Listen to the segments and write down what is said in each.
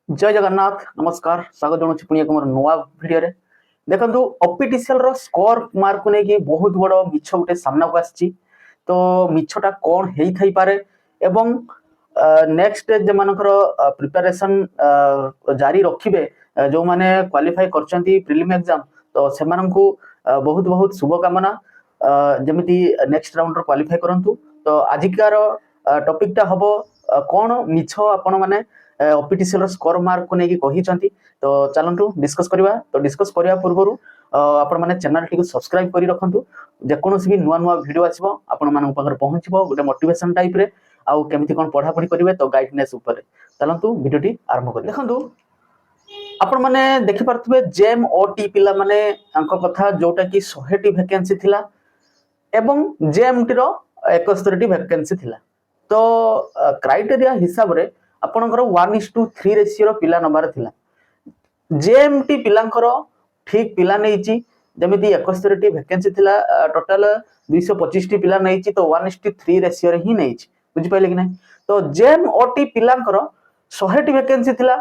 जय जगन्नाथ नमस्कार स्वागत जनाऊँ पुणी एक नुआ भिडियो देखो ऑफिशियल रो स्कोर मार्क को लेकिन बहुत बड़ मिछ गोटे सामना को आसी तो मिछटा कौन हो थाई पारे एवं नेक्स्ट जो मानकर प्रिपरेशन जारी रखिबे जो माने क्वालिफाई करचंती प्रिलिम एग्जाम तो से बहुत बहुत शुभकामना जमिति नेक्स्ट राउंड रो क्वालिफाई करंतु तो आजिकार टॉपिक टा हबो कौन मिछ आपण माने ऑफिशियल स्कोर मार्क को लेकिन कही तो चलतु डिस्कस करवा तो डिस्कस करने पूर्व आपण मैंने चैनल टी सब्सक्राइब कर रखु जेकोसी भी नुआ नुआ वीडियो आसो आपण मान पहुँच गोटे मोटिवेशन टाइप रे आउ केमती कौन पढ़ापढ़ी करेंगे तो गाइडनेस उपर चलतु वीडियो आरंभ कर देखु आपण मैंने देखिपे जेम ओटी पिला माने कथा जोटा कि 100 वैकेंसी थिला एवं जेएमटी रो 71 वैकेंसी थिला तो क्राइटेरिया हिसाब रे आपणकर 1:3 रेशियो पिला नबार थिला जेएमटी पिलांकर ठीक पिला नहीं जमी 71 वैकेंसी थिला टोटाल 225 पिला नहीं तो 1:3 रेशियो ही नहीं बुझिपारे कि नहीं तो जेएम ओटी पिलांकर 100 वैकेंसी थिला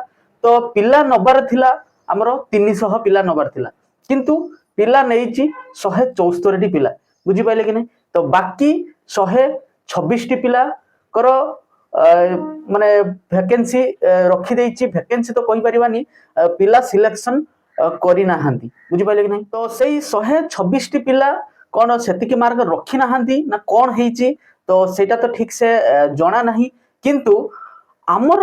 तो पिला नबार थिला हमरो 300 पिला नबार थिला किंतु पिला नहीं 174 पिला बुझिपारे कि नहीं तो बाकी 126 पिला कर माने वैकेंसी रखी देछि वैकेंसी तो कहि परिबानी पिला सिलेक्शन करि नाहंती बुझि पाइले कि नहीं तो सेही 126 टी पिला कोन सेतिकी मार्क रखी नाहंती ना कोन हेछि तो सेटा तो ठीक से जणा नाही किंतु हमर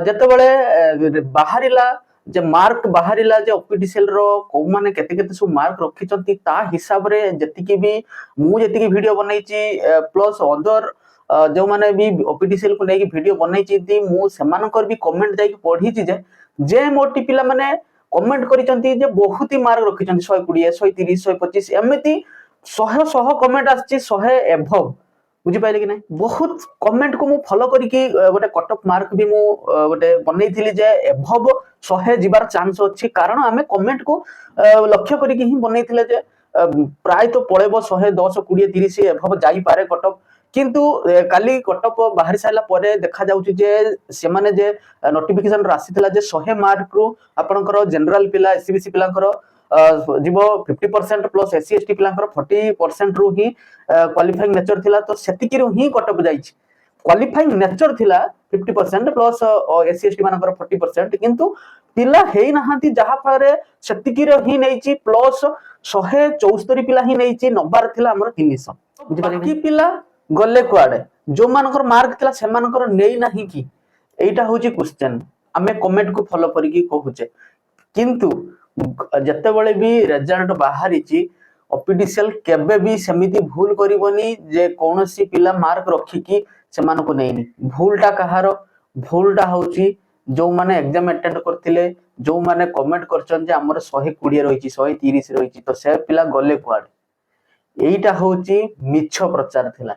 जते बेले बाहरिला जे मार्क बाहरिला जे ऑफिशियल रो को माने केते केते सु मार्क रखिचंती ता हिसाब रे जतिकी भी मु जतिकी वीडियो बनैछि प्लस अदर जो माने भी ऑफिशियल को लेके वीडियो बनई चिती मु सेमानकर भी कमेंट जाई पढी छि जे मोटी पिला माने कमेंट करिसंती जे बहुत ही मार्क रखिसंती 120 130 125 एमिति 100 कमेंट आछि 100 एभव बुझि पाइले कि नहीं बहुत कमेंट को मु फॉलो करी कि गोटे कट ऑफ मार्क भी मु गोटे बनई थिली जे एभव 100 जिबार चांस अछि कारण हमें कमेंट को लक्ष्य करी कि ही बनई थिले जे प्राय तो पळेबो 110 20 30 एभव जाई पारे कट ऑफ किंतु काली कटअप बाहर साइला परे देखा जाउची जे से माने जे नोटिफिकेशन राशि थिला जे 100 मार्क रु आपनकर जनरल पिला एससीबीसी पिलांकर जीवो 50% प्लस एससी एसटी पिलांकर 40% रु ही क्वालिफाइंग नेचर थिला तो सेतिकी रु ही कटअप जाईची क्वालिफाइंग नेचर थिला 50% प्लस एससी एसटी मानकर 40% किंतु पिला हेई नहांती जहा फरे सेतिकी रु ही नैची प्लस 174 पिला ही नैची नबार थिला हमर 300 बाकी पिला गले कुआडे जो मानकर मार्क थिला से मानकर नेई नाही कि एटा होची क्वेश्चन आमे कमेंट को फॉलो करिकि कहूचे किंतु जते बेले भी रिजल्ट बाहरी ची ऑफिशियल केबे भी समिति भूल करिवनी जे कोनोसी पिला मार्क रखी कि से मानको नेइनी भूलटा कहारो भूलटा होची जो माने एग्जाम अटेंड करथिले जो माने कमेंट करचन जे हमर 120 रहिची 130 रहिची तो से पिला गले कुआडे एटा होची मिछ प्रचार थिला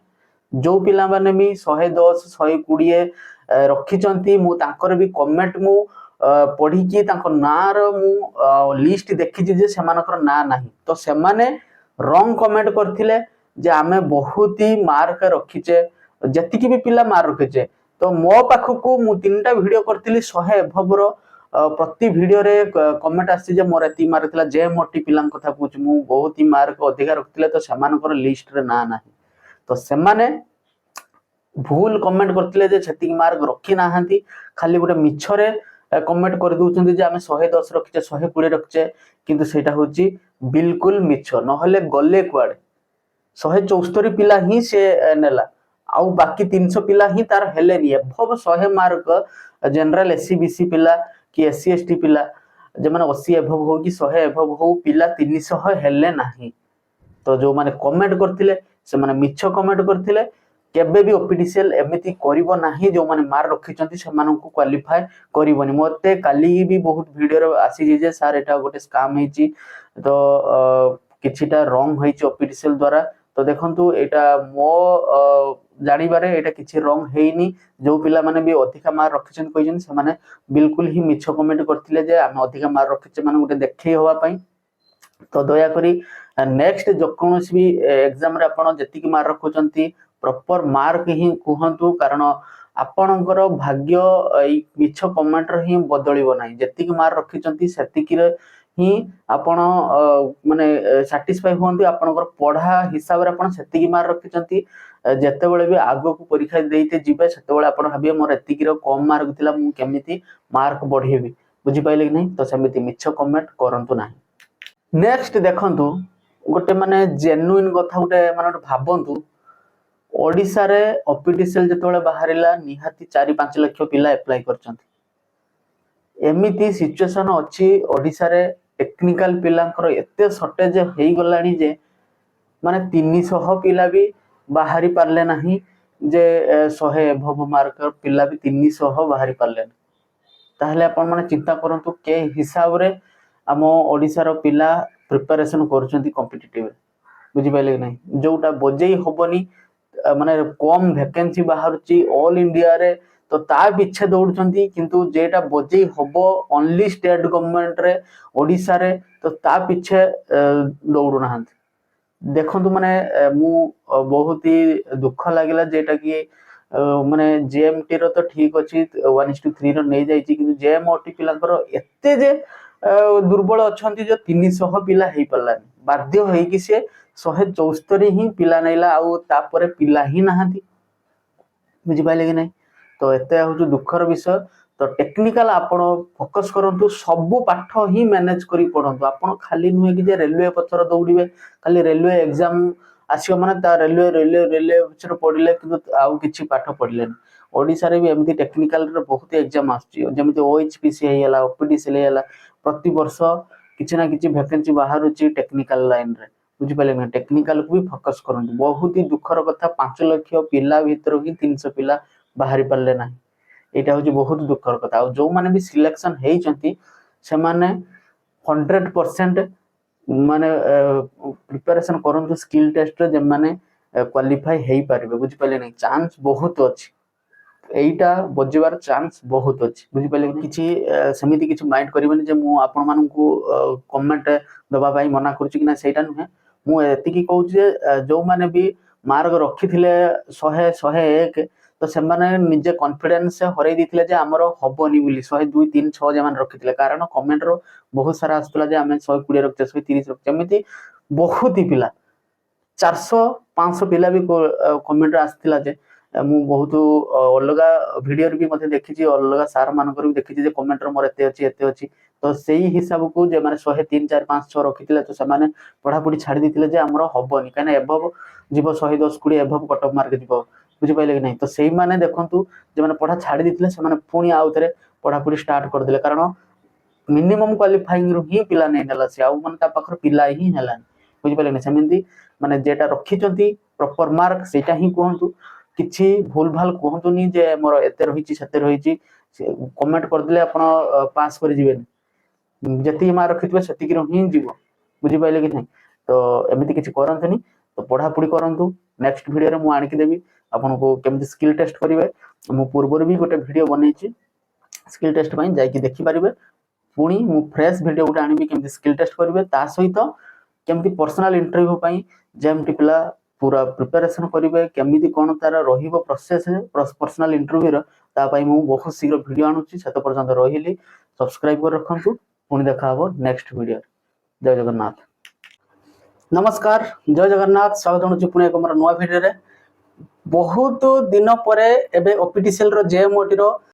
जो पिला माने भी 110 120 रखिचंती मु तांकर भी कमेंट मु पढ़ी कि तांको नार मु लिस्ट देखि जे सेमानकर ना नाही तो से माने रॉन्ग कमेंट करथिले जे आमे बहुत ही मार्क रखिचे जतिकी भी पिला मार रखिचे तो मो पाखकू मु तीनटा वीडियो करथिली 100 एभव प्रति वीडियो रे कमेंट आसी जे मोर एती मार्क थिला जे मोटी पिलां कथा पूछ मु बहुत ही मार्क अधिक रखथिले तो सेमानकर लिस्ट रे ना नाही तो सेमाने भूल कमेंट करथिले जे छतिक मार्क रखी नाहंती खाली गोटे मिछरे कमेंट कर दउछन्ती जे आमे 110 रखिचे 120 रखिचे किंतु सेटा होची बिल्कुल मिछ नहले गले कुआडे 174 पिला ही से नेला आउ बाकी 300 पिला ही तार हेले नि एभव 100 मार्क जनरल एससीबीसी पिला कि एससी एसटी पिला जे माने 80 एभव हो कि 100 एभव हो पिला 300 हेले नाही तो जो माने कमेंट करथिले से माने मिछ कमेंट करथिले केबे भी ऑफिशियल एमिति करिवो नाही जो माने मार रखिचंती से मानन को क्वालिफाई करिवोनी मते काली भी बहुत वीडियो रे आसी जे सर एटा गोटे स्कैम हेची तो किछिटा रॉन्ग होईची ऑफिशियल द्वारा तो देखंतु एटा मो जानि बारे एटा किछि रॉन्ग हेइनी जो पिला माने भी अधिका मार रखिचन कहिजन से माने बिल्कुल ही मिछ कमेंट करथिले जे हम अधिका मार रखिचे माने गोटे देखै होवा पई तो दया करी नेक्स्ट जो कोनोसी भी एग्जाम रे आपण जति की मार रखुचंती प्रॉपर मार्क ही कहंतु कारण ଆପଣଙ୍କର ଭାଗ୍ୟ ଏଇ ମିଛ କମେଣ୍ଟରେ ହିଁ ବଦଳିବ ନାହିଁ। ଯେତିକି ମାର୍କ ରଖିଛନ୍ତି ସେତିକିରେ ହିଁ ଆପଣ ମାନେ ସାଟିସ୍ଫାଇ ହୁଅନ୍ତି। ଆପଣଙ୍କର ପଢା ହିସାବରେ ଆପଣ ସେତିକି ମାର୍କ ରଖିଛନ୍ତି। ଯେତେବେଳେ ବି ଆଗକୁ ପରୀକ୍ଷା ଦେଇତେ ଯିବେ ସେତେବେଳେ ଆପଣ ଭାବିବେ ମୋର ଏତିକିର କମ ମାର୍କ ଥିଲା, ମୁଁ କେମିତି ମାର୍କ ବଢେଇବି। ବୁଝିପାରିଲେ କି ନାହିଁ? ତ ସେମିତି ମିଛ କମେଣ୍ଟ କରନ୍ତୁ ନାହିଁ। ନେକ୍ସଟ ଦେଖନ୍ତୁ, ଗୋଟେ ମାନେ ଜେନ୍ୟୁଇନ୍ କଥା ଗୋଟେ ମାନେ ଗୋଟେ ଭାବନ୍ତୁ। ଓଡ଼ିଶାରେ OPTCL ଯେତେବେଳେ ବାହାରିଲା ନିହାତି 4-5 ଲକ୍ଷ ପିଲା ଆପ୍ଲାଏ କରିଛନ୍ତି। ଏମିତି ସିଚୁଏସନ ଅଛି ଓଡ଼ିଶାରେ ଟେକ୍ନିକାଲ ପିଲାଙ୍କର ଏତେ ସର୍ଟେଜ ହେଇଗଲାଣି ଯେ ମାନେ 300 ପିଲା ବି ବାହାରି ପାରିଲେ ନାହିଁ, ଯେ 100 ଏଭବ ମାର୍କ ପିଲା ବି 300 ବାହାରି ପାରିଲେନି। ତାହେଲେ ଆପଣ ମାନେ ଚିନ୍ତା କରନ୍ତୁ କେ ହିସାବରେ ଆମ ଓଡ଼ିଶାର ପିଲା ପ୍ରିପାରେସନ କରୁଛନ୍ତି କମ୍ପିଟିଟିଭ। ବୁଝିପାରିଲେ କି ନାହିଁ? ଯୋଉଟା ବଜେଇ ହବନି, ମାନେ କମ ଭ୍ୟାକେନ୍ସି ବାହାରୁଛି ଅଲ ଇଣ୍ଡିଆରେ, ତ ତା ପିଛେ ଦୌଡୁଛନ୍ତି। କିନ୍ତୁ ଯେଟା ବଜେଇ ହବ ଓନଲି ଷ୍ଟେଟ ଗଭର୍ଣ୍ଣମେଣ୍ଟରେ ଓଡ଼ିଶାରେ, ତ ତା ପିଛେ ଦୌଡୁ ନାହାନ୍ତି। ଦେଖନ୍ତୁ ମାନେ ମୁଁ ବହୁତ ହି ଦୁଃଖ ଲାଗିଲା ଯେଟା କି ମାନେ JMT ର ତ ଠିକ ଅଛି 1:3 ର ନେଇଯାଇଛି, କିନ୍ତୁ JMOT ପିଲାଙ୍କର ଏତେ ଯେ ଦୁର୍ବଳ ଅଛନ୍ତି ଯେ 300 ପିଲା ହେଇପାରିଲାନି। ବାଧ୍ୟ ହେଇକି ସେ 174 ହିଁ ପିଲା ନେଲା, ଆଉ ତାପରେ ପିଲା ହିଁ ନାହାନ୍ତି। ବୁଝିପାରିଲେ କି ନାହିଁ? ତ ଏତେ ହଉଛି ଦୁଃଖର ବିଷୟ। ତ ଟେକ୍ନିକାଲ ଆପଣ ଫୋକସ କରନ୍ତୁ, ସବୁ ପାଠ ହିଁ ମ୍ୟାନେଜ କରି ପଢନ୍ତୁ। ଆପଣ ଖାଲି ନୁହେଁ କି ଯେ ରେଲୱେ ପଛରେ ଦୌଡ଼ିବେ, ଖାଲି ରେଲୱେ ଏକ୍ସାମ ଆସିବ ମାନେ ତା ରେଲୱେ ପଛରେ ପଢିଲେ କିନ୍ତୁ ଆଉ କିଛି ପାଠ ପଢିଲେନି। ଓଡ଼ିଶାରେ ବି ଏମିତି ଟେକ୍ନିକାଲର ବହୁତ ଏକ୍ସାମ ଆସୁଛି, ଯେମିତି OHPC ହେଇଗଲା, OPTCL ହେଇଗଲା। ପ୍ରତିବର୍ଷ କିଛି ନା କିଛି ଭ୍ୟାକେନ୍ସି ବାହାରୁଛି ଟେକ୍ନିକାଲ ଲାଇନରେ। ବୁଝିପାରିଲେ ନା? ଟେକ୍ନିକାଲକୁ ବି ଫୋକସ କରନ୍ତୁ। ବହୁତ ହି ଦୁଃଖର କଥା, 5 ଲକ୍ଷ ପିଲା ଭିତରୁ ହିଁ 300 ପିଲା ବାହାରି ପାରିଲେ ନାହିଁ। ଏଇଟା ହଉଛି ବହୁତ ଦୁଃଖର କଥା। ଆଉ ଯୋଉମାନେ ବି ସିଲେକ୍ସନ ହେଇଛନ୍ତି ସେମାନେ 100% ମାନେ ପ୍ରିପାରେସନ କରନ୍ତୁ ସ୍କିଲ ଟେଷ୍ଟରେ, ଯେମାନେ କ୍ୱାଲିଫାଇ ହେଇପାରିବେ। ବୁଝିପାରିଲେ ନାହିଁ? ଚାନ୍ସ ବହୁତ ଅଛି, ଏଇଟା ବଜିବାର ଚାନ୍ସ ବହୁତ ଅଛି। ବୁଝିପାରିଲେ? କିଛି ସେମିତି କିଛି ମାଇଣ୍ଡ କରିବେନି ଯେ ମୁଁ ଆପଣମାନଙ୍କୁ କମେଣ୍ଟ ଦେବା ପାଇଁ ମନା କରୁଛି କି ନା, ସେଇଟା ନୁହେଁ। ମୁଁ ଏତିକି କହୁଛି ଯେ ଯୋଉମାନେ ବି ମାର୍କ ରଖିଥିଲେ 100, 101, ତ ସେମାନେ ନିଜେ କନଫିଡେନ୍ସ ହରେଇ ଦେଇଥିଲେ ଯେ ଆମର ହବନି ବୋଲି। 100, 2, 3, 6 ଯେମାନେ ରଖିଥିଲେ, କାରଣ କମେଣ୍ଟର ବହୁତ ସାରା ଆସୁଥିଲା ଯେ ଆମେ 120 ରଖିଛେ, 130 ରଖିଛେ। ଏମିତି ବହୁତ ପିଲା 400, 500 ପିଲା ବି କମେଣ୍ଟରେ ଆସିଥିଲା ଯେ ମୁଁ ବହୁତ ଅଲଗା ଭିଡିଓରେ ବି ମଧ୍ୟ ଦେଖିଛି, ଅଲଗା ସାର୍ ମାନଙ୍କର ବି ଦେଖିଛି ଯେ କମେଣ୍ଟରେ ମୋର ଏତେ ଅଛି ଏତେ ଅଛି। ତ ସେଇ ହିସାବକୁ ଯେମାନେ 100, 3, 4, 5, 6 ରଖିଥିଲେ, ତ ସେମାନେ ପଢାପଢି ଛାଡି ଦେଇଥିଲେ ଯେ ଆମର ହବନି, କାହିଁକିନା ଏଭବ ଯିବ 110, 20 ଏଭବ କଟ ଅଫ ମାର୍କ ଯିବ। ବୁଝିପାରିଲେ କି ନାହିଁ? ତ ସେଇମାନେ ଦେଖନ୍ତୁ ଯେମାନେ ପଢା ଛାଡି ଦେଇଥିଲେ ସେମାନେ ପୁଣି ଆଉ ଥରେ ପଢାପଢି ଷ୍ଟାର୍ଟ କରିଦେଲେ, କାରଣ ମିନିମମ୍ କ୍ୱାଲିଫାଇଂ ରୁ ହିଁ ପିଲା ନେଇ ନେଲା ସେ, ଆଉ ମାନେ ତା ପାଖରେ ପିଲା ହିଁ ହେଲାନି। ବୁଝିପାରିଲେ ନା? ସେମିତି ମାନେ ଯେଟା ରଖିଛନ୍ତି ପ୍ରପର ମାର୍କ ସେଇଟା ହିଁ କୁହନ୍ତୁ। କିଛି ଭୁଲ ଭାଲ କୁହନ୍ତୁନି ଯେ ମୋର ଏତେ ରହିଛି ସେତେ ରହିଛି। କମେଣ୍ଟ କରିଦେଲେ ଆପଣ ପାସ୍ କରି ଯିବେନି। ଯେତିକି ମାର୍କ ରଖିଥିବେ ସେତିକିରୁ ହିଁ ଯିବ। ବୁଝିପାରିଲେ କି ନାହିଁ? ତ ଏମିତି କିଛି କରନ୍ତୁନି। ତ ପଢାପଢି କରନ୍ତୁ। ନେକ୍ସଟ ଭିଡିଓରେ ମୁଁ ଆଣିକି ଦେବି ଆପଣଙ୍କୁ କେମିତି ସ୍କିଲ ଟେଷ୍ଟ କରିବେ। ମୁଁ ପୂର୍ବରୁ ବି ଗୋଟେ ଭିଡିଓ ବନେଇଛି ସ୍କିଲ ଟେଷ୍ଟ ପାଇଁ, ଯାଇକି ଦେଖିପାରିବେ। ପୁଣି ମୁଁ ଫ୍ରେଶ ଭିଡିଓ ଗୋଟେ ଆଣିବି କେମିତି ସ୍କିଲ ଟେଷ୍ଟ କରିବେ, ତା ସହିତ କେମିତି ପର୍ସନାଲ ଇଣ୍ଟରଭ୍ୟୁ ପାଇଁ JMT ପିଲା ପୁରା ପ୍ରିପାରେସନ କରିବେ, କେମିତି କଣ ତାର ରହିବ ପ୍ରୋସେସ ପର୍ସନାଲ ଇଣ୍ଟରଭ୍ୟୁର, ତା ପାଇଁ ମୁଁ ବହୁତ ଶୀଘ୍ର ଭିଡିଓ ଆଣୁଛି। ସେତ ପର୍ଯ୍ୟନ୍ତ ରହିଲି, ସବସ୍କ୍ରାଇବ କରି ରଖନ୍ତୁ। ପୁଣି ଦେଖା ହବ ନେକ୍ସଟ ଭିଡିଓ। ଜୟ ଜଗନ୍ନାଥ। ନମସ୍କାର, ଜୟ ଜଗନ୍ନାଥ। ସ୍ୱାଗତ ଜଣାଉଛି ପୁଣି ଏକ ମୋର ନୂଆ ଭିଡିଓରେ। ବହୁତ ଦିନ ପରେ ଏବେ OPTCL ର JMOT ର